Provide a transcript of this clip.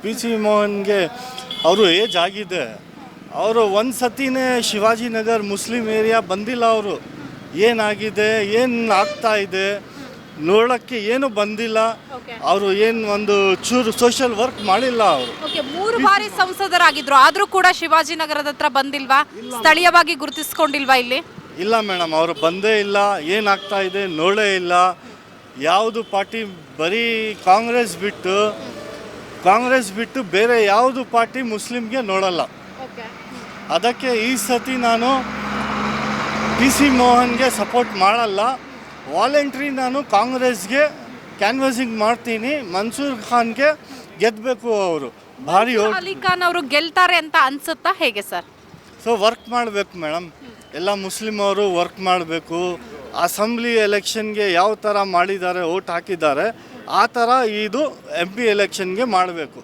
P C ಮೋಹನ್ಗೆ ಅವರು age ಆಗಿದೆ. ಅವರು ಒಂದು ಸತಿನೇ ಶಿವಾಜಿನಗರ್ ಮುಸ್ಲಿಂ ಏರಿಯಾ ಬಂದಿಲ್ಲ. ಅವರು ಏನಾಗಿದೆ, ಏನು ಆಗ್ತಾ ಇದೆ ನೋಡೋಕ್ಕೆ ಏನು ಬಂದಿಲ್ಲ. ಅವರು ಏನು ಒಂದು ಚೂರು ಸೋಷಿಯಲ್ ವರ್ಕ್ ಮಾಡಿಲ್ಲ. ಅವರು 3 ಬಾರಿ ಸಂಸದರಾಗಿದ್ರು, ಆದರೂ ಕೂಡ ಶಿವಾಜಿನಗರದ ಹತ್ರ ಬಂದಿಲ್ವಾ? ಸ್ಥಳೀಯವಾಗಿ ಗುರುತಿಸ್ಕೊಂಡಿಲ್ವಾ ಇಲ್ಲಿ? ಇಲ್ಲ ಮೇಡಮ್, ಅವರು ಬಂದೇ ಇಲ್ಲ. ಏನಾಗ್ತಾ ಇದೆ ನೋಡೇ ಇಲ್ಲ. ಯಾವುದು ಪಾರ್ಟಿ ಬರೀ ಕಾಂಗ್ರೆಸ್ ಬಿಟ್ಟು ಬೇರೆ ಯಾವುದು ಪಾರ್ಟಿ ಮುಸ್ಲಿಮ್ಗೆ ನೋಡಲ್ಲ. ಅದಕ್ಕೆ ಈ ಸತಿ ನಾನು ಪಿ ಸಿ ಮೋಹನ್ಗೆ ಸಪೋರ್ಟ್ ಮಾಡಲ್ಲ. ವಾಲಂಟ್ರಿ ನಾನು ಕಾಂಗ್ರೆಸ್ಗೆ ಕ್ಯಾನ್ವಸಿಂಗ್ ಮಾಡ್ತೀನಿ. ಮನ್ಸೂರ್ ಖಾನ್ಗೆ ಗೆದ್ದಬೇಕು. ಅವರು ಭಾರಿ ಅಲಿ ಖಾನ್ ಅವರು ಗೆಲ್ತಾರೆ ಅಂತ ಅನ್ಸುತ್ತಾ, ಹೇಗೆ ಸರ್? ಸೊ ವರ್ಕ್ ಮಾಡಬೇಕು ಮೇಡಮ್. ಎಲ್ಲ ಮುಸ್ಲಿಮ್ ಅವರು ವರ್ಕ್ ಮಾಡಬೇಕು. ಅಸೆಂಬ್ಲಿ ಎಲೆಕ್ಷನ್ಗೆ ಯಾವ ಥರ ಮಾಡಿದ್ದಾರೆ, ಓಟ್ ಹಾಕಿದ್ದಾರೆ, ಆ ಥರ ಇದು MP ಎಲೆಕ್ಷನ್ಗೆ ಮಾಡಬೇಕು.